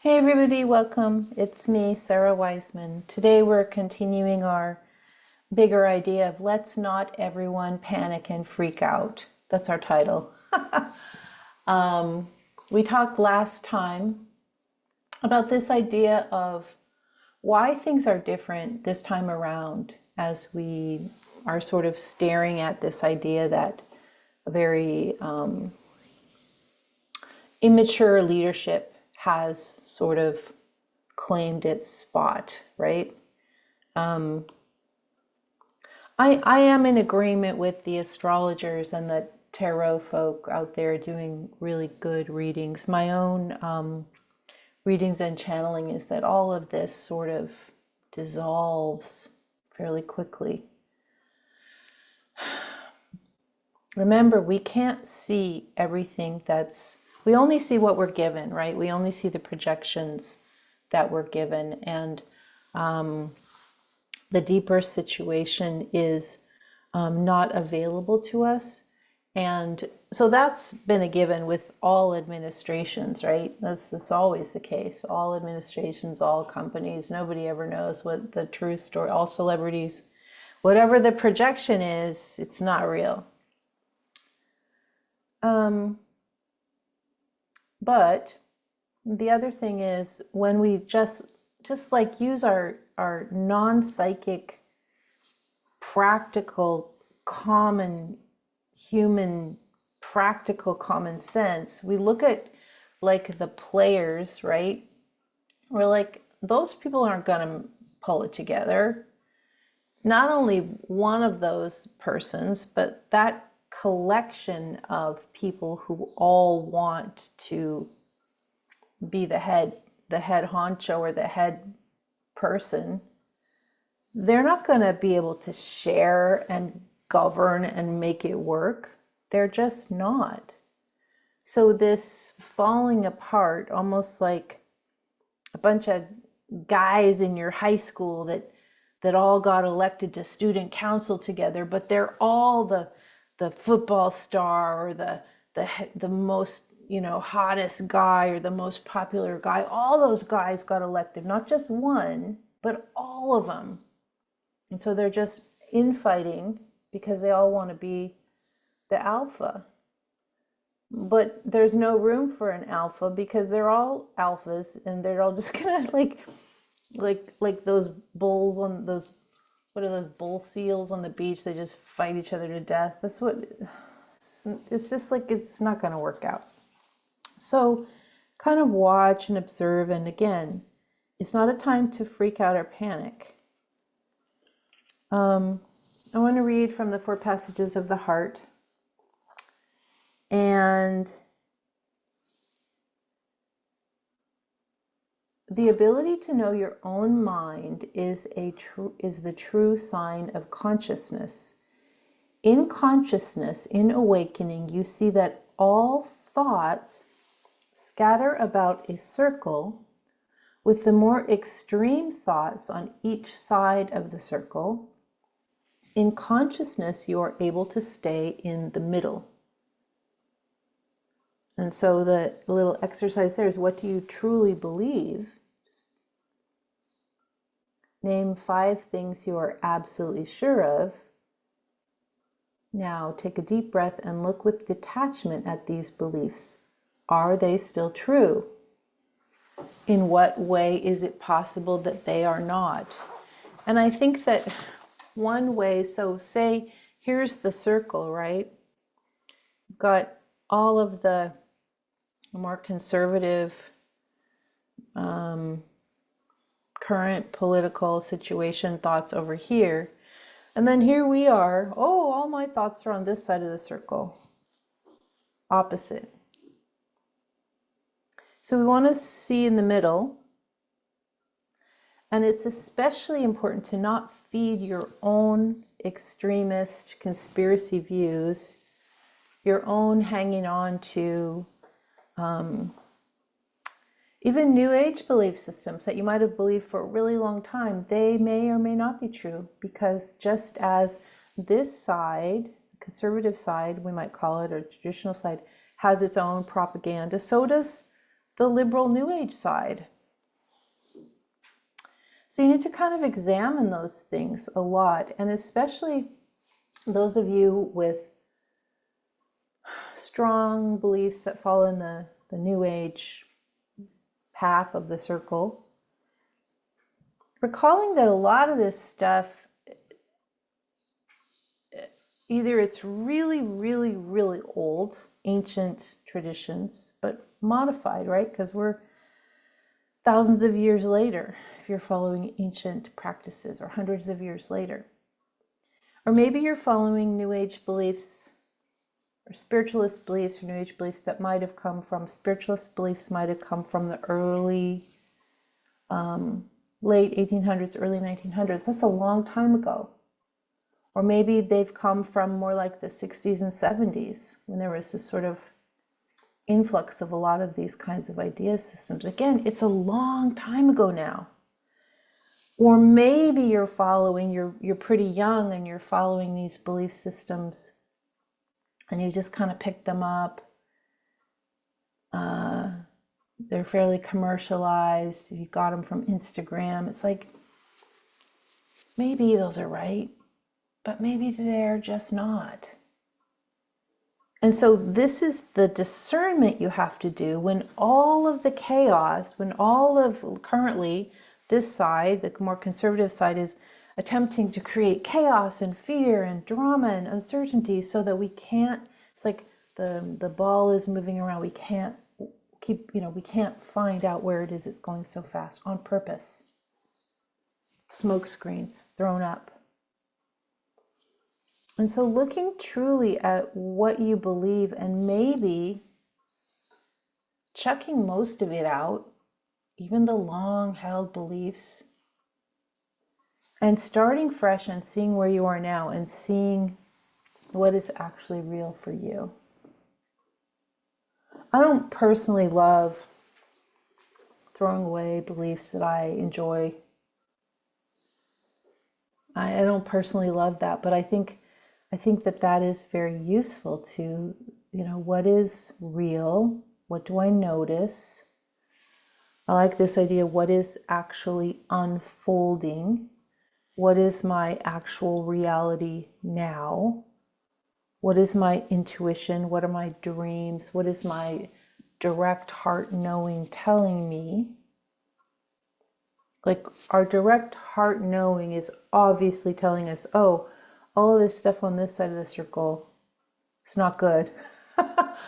Hey everybody, welcome. It's me, Sara Wiseman. Today we're continuing our bigger idea of let's not everyone panic and freak out. That's our title. We talked last time about this idea of why things are different this time around as we are sort of staring at this idea that a very immature leadership has sort of claimed its spot, right? I am in agreement with the astrologers and the tarot folk out there doing really good readings. My own readings and channeling is that all of this sort of dissolves fairly quickly. Remember, we can't see everything we only see what we're given, right? We only see the projections that we're given. And the deeper situation is not available to us. And so that's been a given with all administrations, right? That's always the case. All administrations, all companies, nobody ever knows what the true story, all celebrities, whatever the projection is, it's not real. But the other thing is when we just like use our non-psychic, practical, common human, practical common sense, we look at like the players, right? We're like, those people aren't going to pull it together. Not only one of those persons, but that collection of people who all want to be the head honcho or the head person, they're not going to be able to share and govern and make it work. They're just not. So this falling apart, almost like a bunch of guys in your high school that all got elected to student council together, but they're all the football star or the most, hottest guy or the most popular guy. All those guys got elected, not just one, but all of them. And so they're just infighting because they all want to be the alpha. But there's no room for an alpha because they're all alphas and they're all just kind of like those bulls on those, what are those bull seals on the beach? They just fight each other to death. That's what, it's just like, it's not going to work out. So kind of watch and observe. And again, it's not a time to freak out or panic. I want to read from the 4 passages of the heart. And the ability to know your own mind is the true sign of consciousness. In consciousness, in awakening, you see that all thoughts scatter about a circle, with the more extreme thoughts on each side of the circle. In consciousness, you are able to stay in the middle. And so the little exercise there is, what do you truly believe? Just name 5 things you are absolutely sure of. Now take a deep breath and look with detachment at these beliefs. Are they still true? In what way is it possible that they are not? And I think that one way, so say, here's the circle, right? You've got all of the more conservative current political situation thoughts over here. And then here we are, all my thoughts are on this side of the circle. Opposite. So we want to see in the middle. And it's especially important to not feed your own extremist conspiracy views, your own hanging on to even New Age belief systems that you might have believed for a really long time. They may or may not be true, because just as this side, conservative side, we might call it, or traditional side, has its own propaganda, so does the liberal New Age side. So you need to kind of examine those things a lot, and especially those of you with strong beliefs that fall in the New Age path of the circle, recalling that a lot of this stuff, either it's really, really, really old, ancient traditions, but modified, right? Because we're thousands of years later, if you're following ancient practices, or hundreds of years later. Or maybe you're following New Age beliefs, or spiritualist beliefs, or New Age beliefs that might have come from, spiritualist beliefs might have come from the early, late 1800s, early 1900s. That's a long time ago. Or maybe they've come from more like the 60s and 70s, when there was this sort of influx of a lot of these kinds of idea systems. Again, it's a long time ago now. Or maybe you're following, you're pretty young and you're following these belief systems and you just kind of picked them up. They're fairly commercialized. You got them from Instagram. It's like, maybe those are right, but maybe they're just not. And so this is the discernment you have to do when all of the chaos, when all of currently this side, the more conservative side, is attempting to create chaos and fear and drama and uncertainty so that we can't, it's like the ball is moving around. We can't we can't find out where it is. It's going so fast on purpose. Smoke screens thrown up. And so looking truly at what you believe and maybe chucking most of it out, even the long-held beliefs, and starting fresh and seeing where you are now and seeing what is actually real for you. I don't personally love throwing away beliefs that I enjoy. I don't personally love that, but I think that is very useful to, what is real? What do I notice? I like this idea, what is actually unfolding? What is my actual reality now? What is my intuition? What are my dreams? What is my direct heart knowing telling me? Like, our direct heart knowing is obviously telling us, oh, all of this stuff on this side of the circle, it's not good.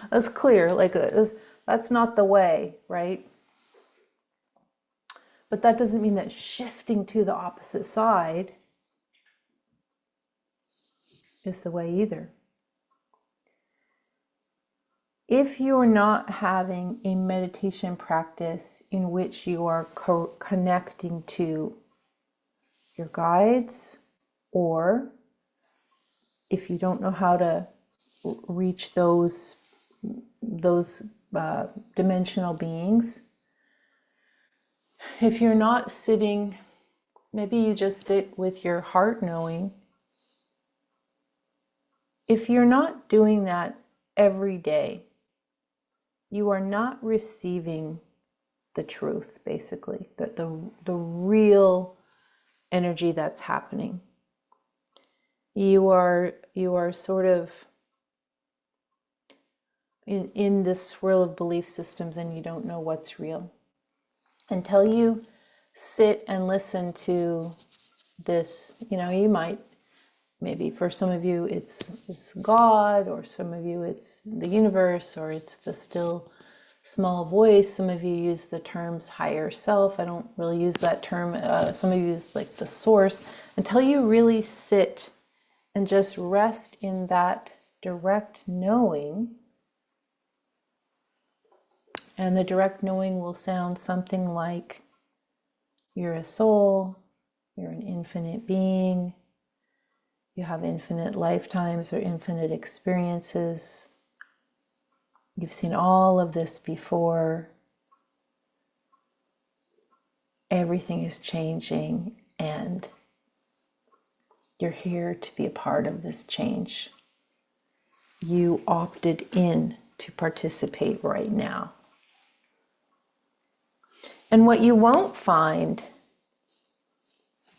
That's clear. Like, that's not the way, right? But that doesn't mean that shifting to the opposite side is the way either. If you're not having a meditation practice in which you are connecting to your guides, or if you don't know how to reach those dimensional beings, if you're not sitting, maybe you just sit with your heart knowing. If you're not doing that every day, you are not receiving the truth, basically, the real energy that's happening. You are sort of in this swirl of belief systems, and you don't know what's real until you sit and listen to this. You might, maybe for some of you it's God, or some of you it's the universe, or it's the still small voice. Some of you use the terms higher self. I don't really use that term. Some of you use like the source. Until you really sit and just rest in that direct knowing. And the direct knowing will sound something like, you're a soul, you're an infinite being, you have infinite lifetimes or infinite experiences. You've seen all of this before. Everything is changing, and you're here to be a part of this change. You opted in to participate right now. And what you won't find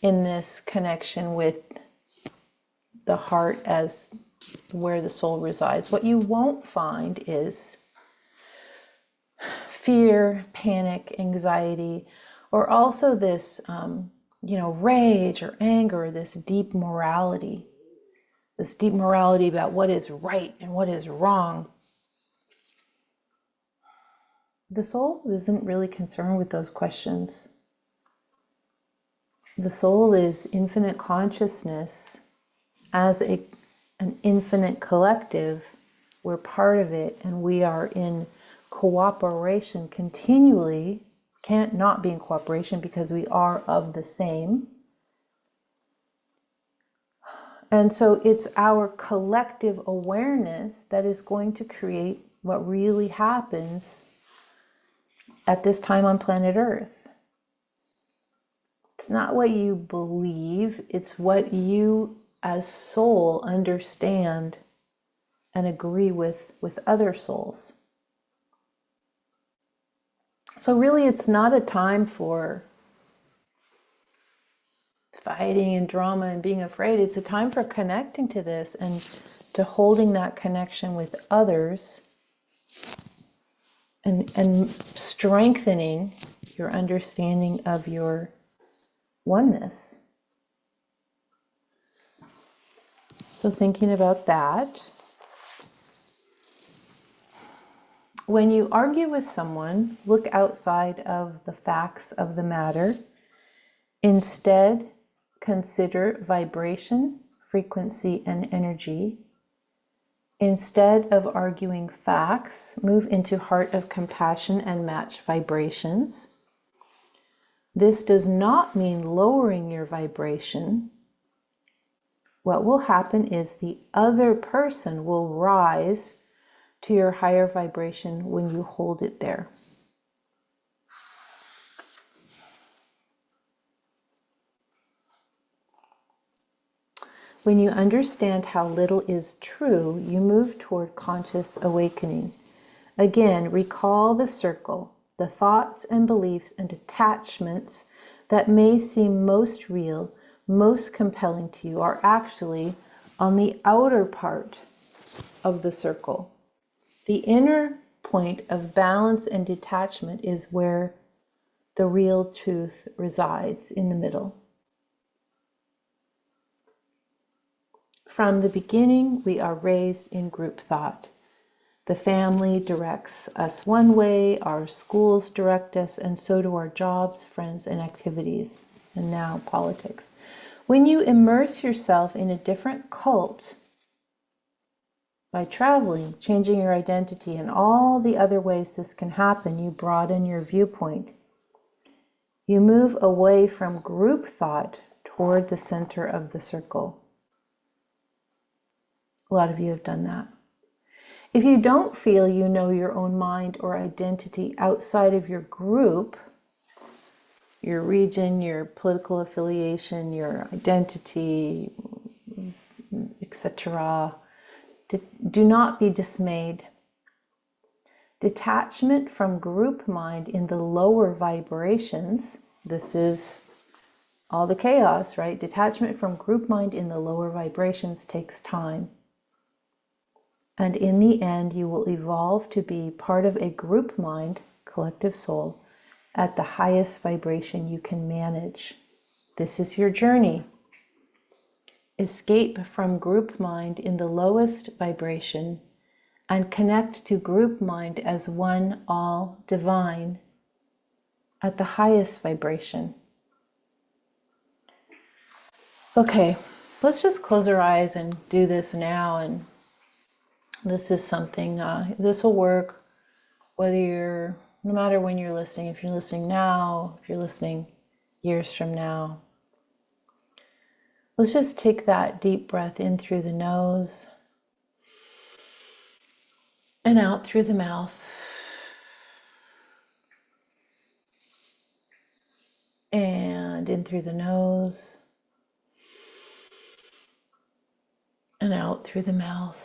in this connection with the heart as where the soul resides, what you won't find is fear, panic, anxiety, or also this, rage or anger, this deep morality about what is right and what is wrong. The soul isn't really concerned with those questions. The soul is infinite consciousness as an infinite collective. We're part of it, and we are in cooperation continually. Can't not be in cooperation because we are of the same. And so it's our collective awareness that is going to create what really happens at this time on planet Earth. It's not what you believe, it's what you as soul understand and agree with other souls. So really, it's not a time for fighting and drama and being afraid. It's a time for connecting to this and to holding that connection with others and strengthening your understanding of your oneness. So thinking about that. When you argue with someone, look outside of the facts of the matter. Instead, consider vibration, frequency, and energy. Instead of arguing facts, move into heart of compassion and match vibrations. This does not mean lowering your vibration. What will happen is the other person will rise to your higher vibration when you hold it there. When you understand how little is true, you move toward conscious awakening. Again, recall the circle. The thoughts and beliefs and attachments that may seem most real, most compelling to you are actually on the outer part of the circle. The inner point of balance and detachment is where the real truth resides, in the middle. From the beginning, we are raised in group thought. The family directs us one way, our schools direct us, and so do our jobs, friends, and activities, and now politics. When you immerse yourself in a different cult, by traveling, changing your identity, and all the other ways this can happen, you broaden your viewpoint. You move away from group thought toward the center of the circle. A lot of you have done that. If you don't feel you know your own mind or identity outside of your group, your region, your political affiliation, your identity, etc., do not be dismayed. Detachment from group mind in the lower vibrations, this is all the chaos, right? Detachment from group mind in the lower vibrations takes time. And in the end, you will evolve to be part of a group mind, collective soul, at the highest vibration you can manage. This is your journey. Escape from group mind in the lowest vibration and connect to group mind as one all divine at the highest vibration. Okay, let's just close our eyes and do this now. And this is something, this will work whether you're, no matter when you're listening, if you're listening now, if you're listening years from now. Let's just take that deep breath in through the nose and out through the mouth. And in through the nose and out through the mouth.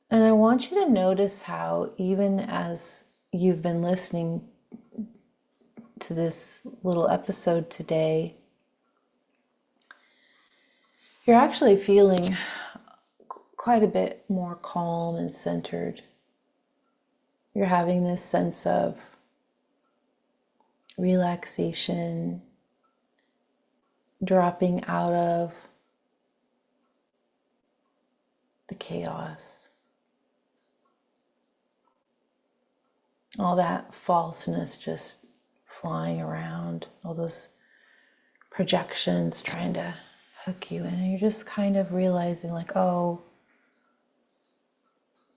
And I want want you to notice how, even as you've been listening to this little episode today, you're actually feeling quite a bit more calm and centered. You're having this sense of relaxation, dropping out of the chaos. All that falseness just flying around, all those projections trying to hook you in. And you're just kind of realizing, like, oh,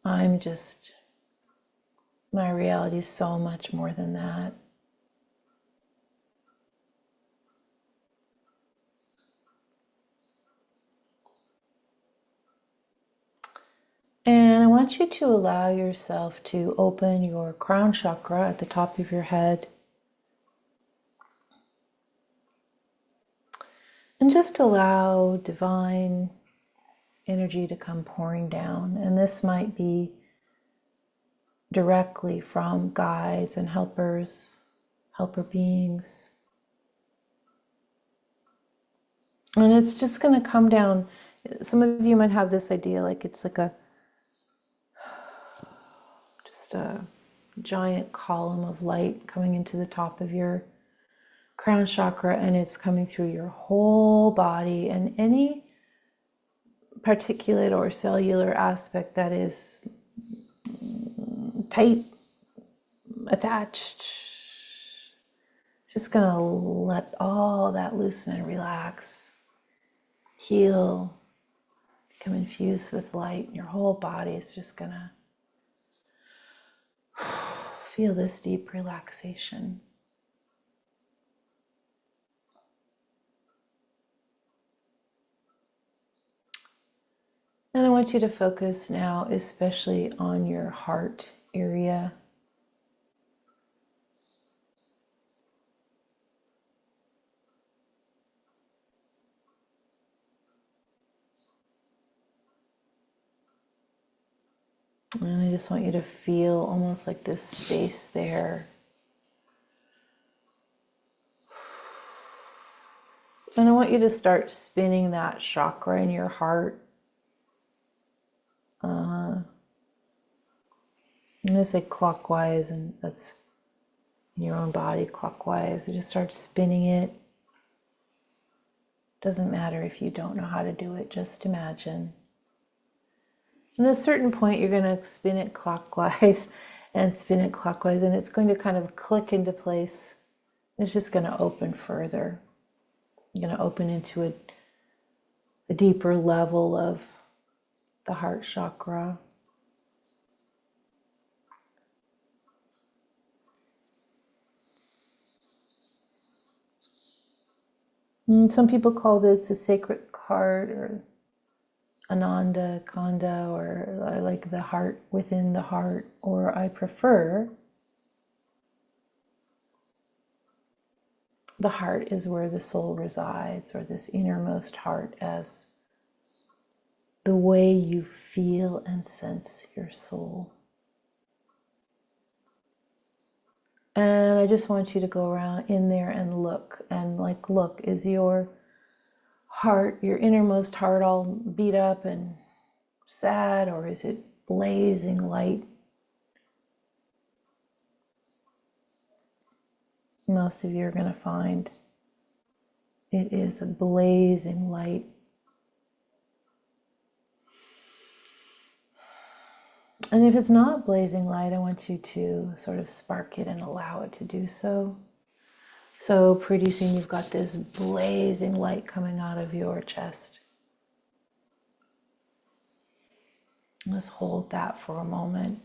my reality is so much more than that. And I want you to allow yourself to open your crown chakra at the top of your head. And just allow divine energy to come pouring down. And this might be directly from guides and helpers, helper beings. And it's just going to come down. Some of you might have this idea like it's like just a giant column of light coming into the top of your crown chakra, and it's coming through your whole body, and any particulate or cellular aspect that is tight, attached, just gonna let all that loosen and relax, heal, become infused with light. Your whole body is just gonna feel this deep relaxation. And I want you to focus now especially on your heart area. And I just want you to feel almost like this space there. And I want you to start spinning that chakra in your heart. I'm going to say clockwise, and that's in your own body, clockwise. You just start spinning it. Doesn't matter if you don't know how to do it, just imagine. And at a certain point, you're going to spin it clockwise and spin it clockwise, and it's going to kind of click into place. It's just going to open further. You're going to open into a deeper level of the heart chakra. And some people call this a sacred heart, or Ananda Kanda, or I like the heart within the heart, or I prefer the heart is where the soul resides, or this innermost heart as the way you feel and sense your soul. And I just want you to go around in there and look, is your heart, your innermost heart, all beat up and sad, or is it blazing light? Most of you are going to find it is a blazing light. And if it's not blazing light, I want you to sort of spark it and allow it to do so. So pretty soon you've got this blazing light coming out of your chest. Let's hold that for a moment.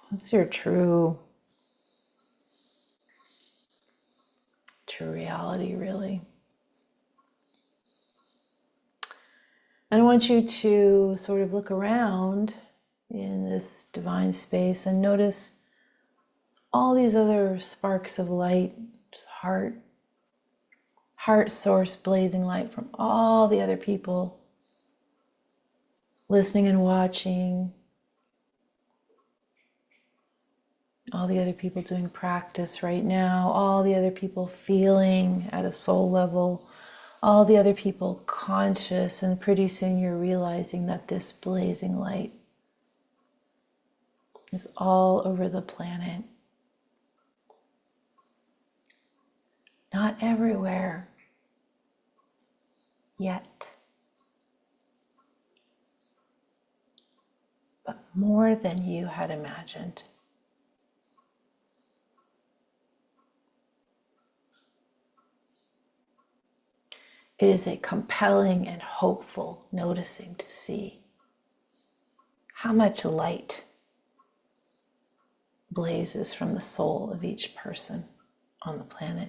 What's your true reality, really? And I want you to sort of look around in this divine space and notice all these other sparks of light, just heart source blazing light from all the other people listening and watching all the other people doing practice right now, all the other people feeling at a soul level, all the other people conscious, and pretty soon you're realizing that this blazing light is all over the planet. Not everywhere yet, but more than you had imagined. It is a compelling and hopeful noticing to see how much light blazes from the soul of each person on the planet.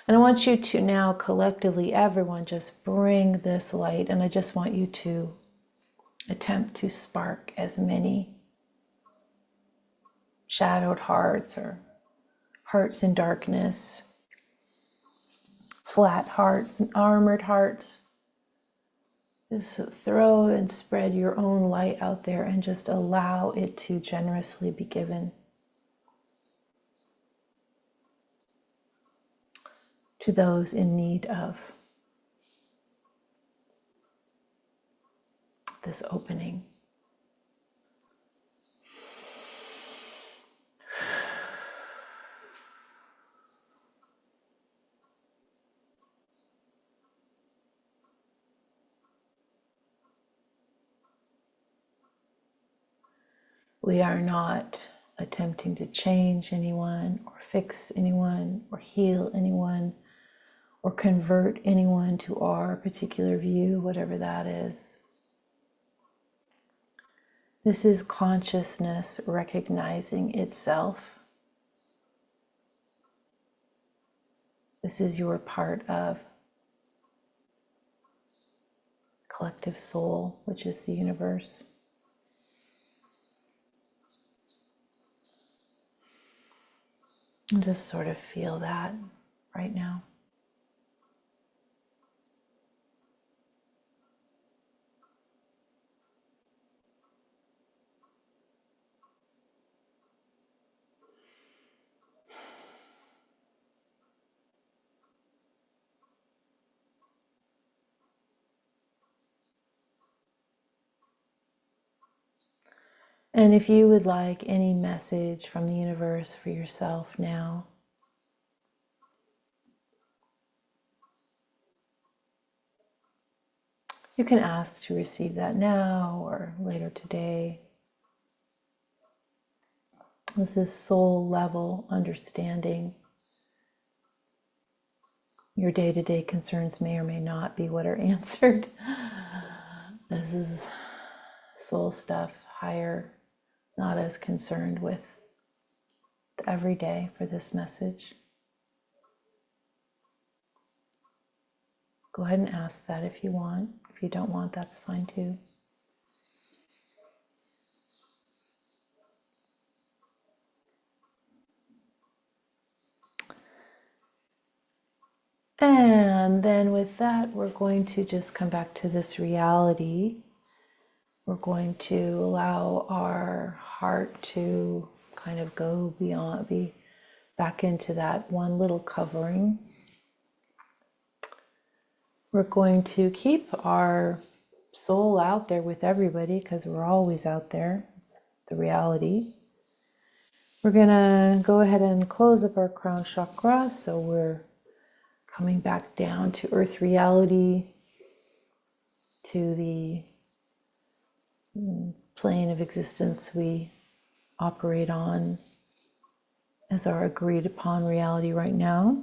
And I want you to now collectively, everyone, just bring this light, and I just want you to attempt to spark as many shadowed hearts or hearts in darkness, flat hearts, and armored hearts. Just throw and spread your own light out there and just allow it to generously be given to those in need of this opening. We are not attempting to change anyone or fix anyone or heal anyone or convert anyone to our particular view, whatever that is. This is consciousness recognizing itself. This is your part of collective soul, which is the universe. And just sort of feel that right now. And if you would like any message from the universe for yourself now, you can ask to receive that now or later today. This is soul level understanding. Your day-to-day concerns may or may not be what are answered. This is soul stuff, higher, not as concerned with the everyday for this message. Go ahead and ask that if you want. If you don't want, that's fine too. And then with that, we're going to just come back to this reality. We're going to allow our heart to kind of go beyond, be back into that one little covering. We're going to keep our soul out there with everybody because we're always out there. It's the reality. We're going to go ahead and close up our crown chakra. So we're coming back down to earth reality, to the plane of existence we operate on as our agreed upon reality right now.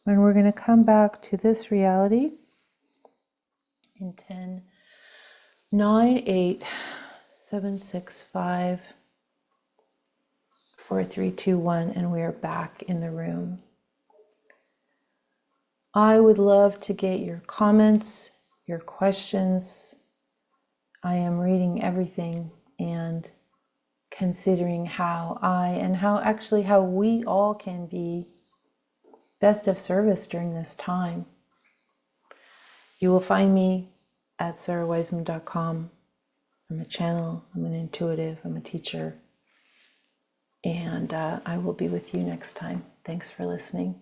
And we're going to come back to this reality in 10, 9, 8, 7, 6, 5, 4, 3, 2, 1, and we are back in the room. I would love to get your comments, your questions. I am reading everything and considering how how we all can be best of service during this time. You will find me at sarawiseman.com. I'm a channel, I'm an intuitive, I'm a teacher. And I will be with you next time. Thanks for listening.